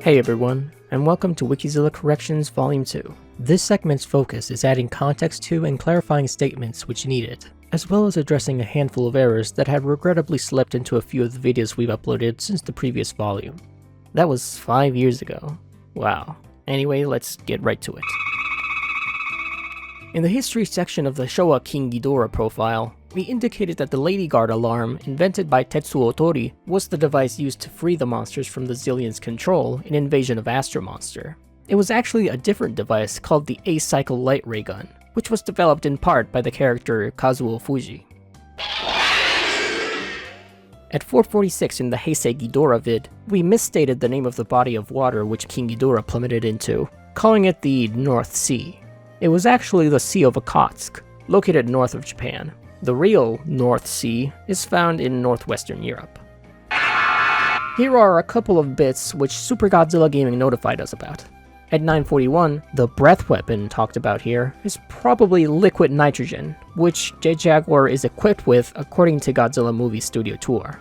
Hey everyone, and welcome to Wikizilla Corrections Volume 2. This segment's focus is adding context to and clarifying statements which need it, as well as addressing a handful of errors that had regrettably slipped into a few of the videos we've uploaded since the previous volume. That was 5 years ago. Wow. Anyway, let's get right to it. In the history section of the Showa King Ghidorah profile, we indicated that the Lady Guard alarm, invented by Tetsuo Tori, was the device used to free the monsters from the Zillion's control in Invasion of Astro Monster. It was actually a different device called the A-Cycle Light Ray Gun, which was developed in part by the character Kazuo Fuji. At 446 in the Heisei Ghidorah vid, we misstated the name of the body of water which King Ghidorah plummeted into, calling it the North Sea. It was actually the Sea of Okhotsk, located north of Japan. The real North Sea is found in northwestern Europe. Here are a couple of bits which Super Godzilla Gaming notified us about. At 941, the breath weapon talked about here is probably liquid nitrogen, which Jaguar is equipped with according to Godzilla Movie Studio Tour.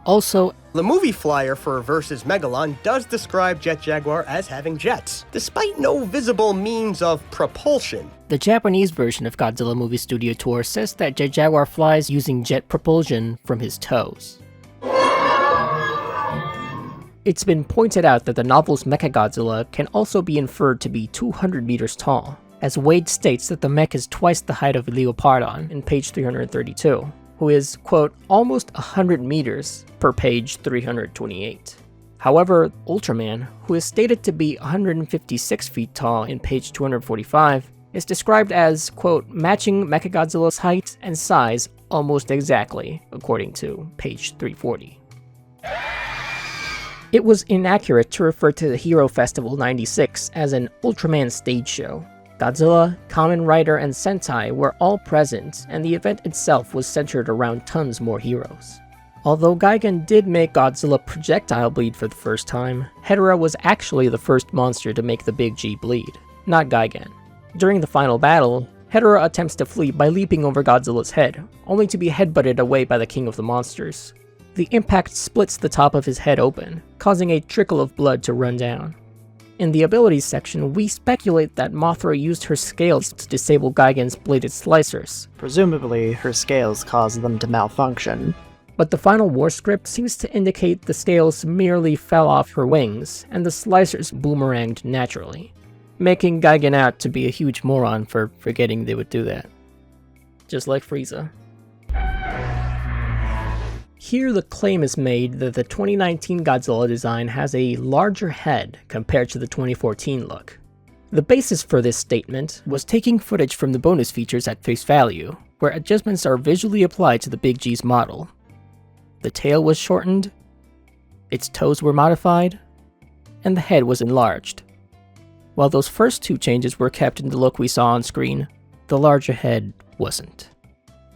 Also, the movie flyer for Versus Megalon does describe Jaguar as having jets, despite no visible means of propulsion. The Japanese version of Godzilla Movie Studio Tour says that Jaguar flies using jet propulsion from his toes. It's been pointed out that the novel's Mechagodzilla can also be inferred to be 200 meters tall, as Wade states that the mech is twice the height of Leopardon in page 332. Who is, quote, almost 100 meters per page 328. However, Ultraman, who is stated to be 156 feet tall in page 245, is described as, quote, matching Mechagodzilla's height and size almost exactly, according to page 340. It was inaccurate to refer to the Hero Festival 96 as an Ultraman stage show. Godzilla, Kamen Rider, and Sentai were all present, and the event itself was centered around tons more heroes. Although Gigan did make Godzilla projectile bleed for the first time, Ghidorah was actually the first monster to make the Big G bleed, not Gigan. During the final battle, Ghidorah attempts to flee by leaping over Godzilla's head, only to be headbutted away by the King of the Monsters. The impact splits the top of his head open, causing a trickle of blood to run down. In the abilities section, we speculate that Mothra used her scales to disable Gigan's bladed slicers. Presumably, her scales caused them to malfunction. But the final war script seems to indicate the scales merely fell off her wings, and the slicers boomeranged naturally, making Gigan out to be a huge moron for forgetting they would do that. Just like Frieza. Here the claim is made that the 2019 Godzilla design has a larger head compared to the 2014 look. The basis for this statement was taking footage from the bonus features at face value, where adjustments are visually applied to the Big G's model. The tail was shortened, its toes were modified, and the head was enlarged. While those first two changes were kept in the look we saw on screen, the larger head wasn't.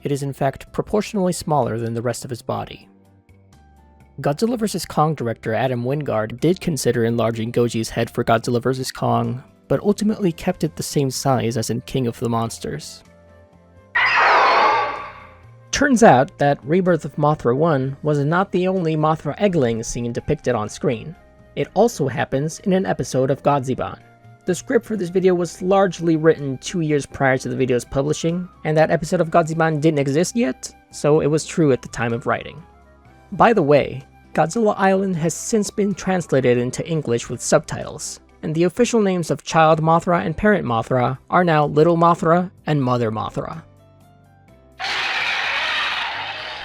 It is in fact proportionally smaller than the rest of his body. Godzilla vs. Kong director Adam Wingard did consider enlarging Goji's head for Godzilla vs. Kong, but ultimately kept it the same size as in King of the Monsters. Turns out that Rebirth of Mothra 1 was not the only Mothra eggling scene depicted on screen. It also happens in an episode of Godzilla. The script for this video was largely written 2 years prior to the video's publishing, and that episode of Godzilla didn't exist yet, so it was true at the time of writing. By the way, Godzilla Island has since been translated into English with subtitles, and the official names of Child Mothra and Parent Mothra are now Little Mothra and Mother Mothra.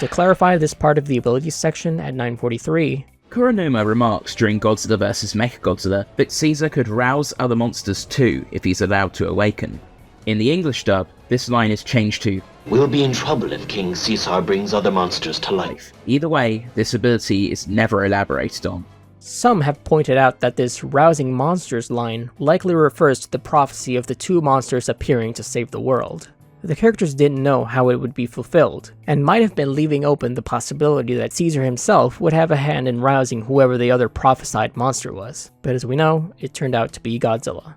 To clarify this part of the abilities section at 943, Kuronuma remarks during Godzilla vs. Mechagodzilla that Caesar could rouse other monsters too if he's allowed to awaken. In the English dub, this line is changed to, "We'll be in trouble if King Caesar brings other monsters to life." Either way, this ability is never elaborated on. Some have pointed out that this rousing monsters line likely refers to the prophecy of the two monsters appearing to save the world. The characters didn't know how it would be fulfilled, and might have been leaving open the possibility that Caesar himself would have a hand in rousing whoever the other prophesied monster was. But as we know, it turned out to be Godzilla.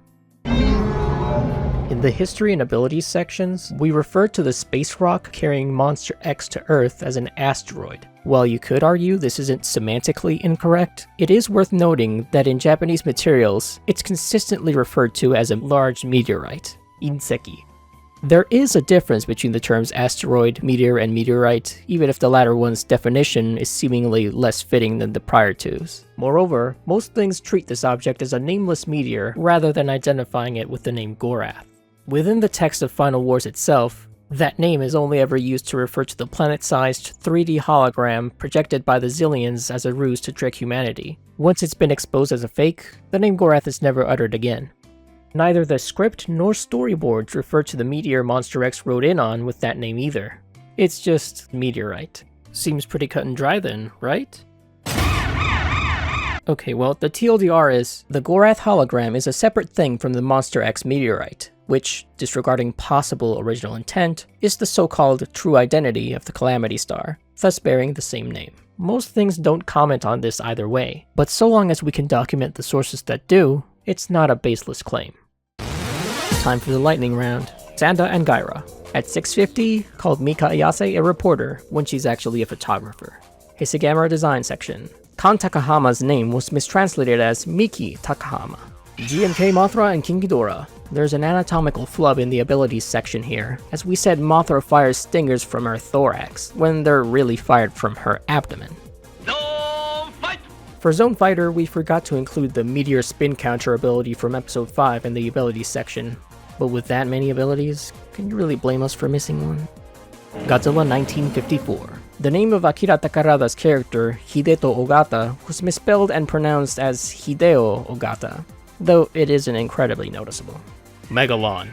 In the history and abilities sections, we refer to the space rock carrying Monster X to Earth as an asteroid. While you could argue this isn't semantically incorrect, it is worth noting that in Japanese materials, it's consistently referred to as a large meteorite, inseki. There is a difference between the terms asteroid, meteor, and meteorite, even if the latter one's definition is seemingly less fitting than the prior two's. Moreover, most things treat this object as a nameless meteor rather than identifying it with the name Gorath. Within the text of Final Wars itself, that name is only ever used to refer to the planet-sized 3D hologram projected by the Zillions as a ruse to trick humanity. Once it's been exposed as a fake, the name Gorath is never uttered again. Neither the script nor storyboards refer to the meteor Monster X rode in on with that name either. It's just meteorite. Seems pretty cut and dry then, right? Okay, well, the TLDR is, the Gorath hologram is a separate thing from the Monster X meteorite, which, disregarding possible original intent, is the so-called true identity of the Calamity Star, thus bearing the same name. Most things don't comment on this either way, but so long as we can document the sources that do, it's not a baseless claim. Time for the lightning round. Sanda and Gaira. At 650, called Mika Ayase a reporter when she's actually a photographer. Heisei design section. Kan Takahama's name was mistranslated as Miki Takahama. GMK Mothra and King Ghidorah. There's an anatomical flub in the abilities section here, as we said Mothra fires stingers from her thorax, when they're really fired from her abdomen. For Zone Fighter, we forgot to include the Meteor Spin Counter ability from Episode 5 in the abilities section. But with that many abilities, can you really blame us for missing one? Godzilla 1954. The name of Akira Takarada's character, Hideto Ogata, was misspelled and pronounced as Hideo Ogata, though it isn't incredibly noticeable. Megalon.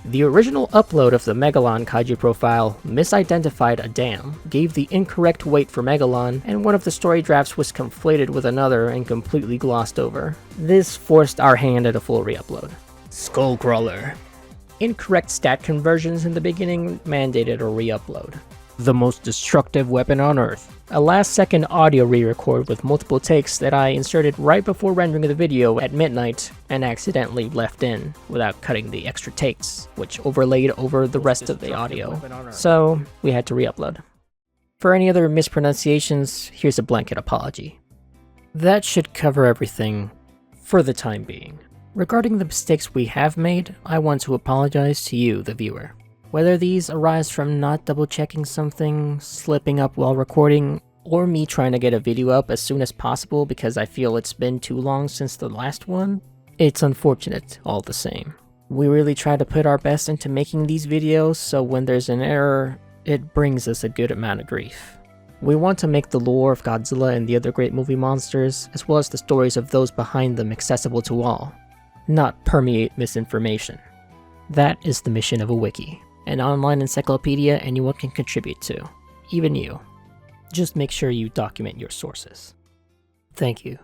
The original upload of the Megalon kaiju profile misidentified a dam, gave the incorrect weight for Megalon, and one of the story drafts was conflated with another and completely glossed over. This forced our hand at a full re-upload. Skullcrawler. Incorrect stat conversions in the beginning mandated a re-upload. The most destructive weapon on Earth. A last-second audio re-record with multiple takes that I inserted right before rendering the video at midnight and accidentally left in without cutting the extra takes, which overlaid over the rest of the audio. So we had to re-upload. For any other mispronunciations, here's a blanket apology. That should cover everything for the time being. Regarding the mistakes we have made, I want to apologize to you, the viewer. Whether these arise from not double-checking something, slipping up while recording, or me trying to get a video up as soon as possible because I feel it's been too long since the last one, it's unfortunate all the same. We really try to put our best into making these videos, so when there's an error, it brings us a good amount of grief. We want to make the lore of Godzilla and the other great movie monsters, as well as the stories of those behind them, accessible to all, not permeate misinformation. That is the mission of a wiki. An online encyclopedia anyone can contribute to, even you. Just make sure you document your sources. Thank you.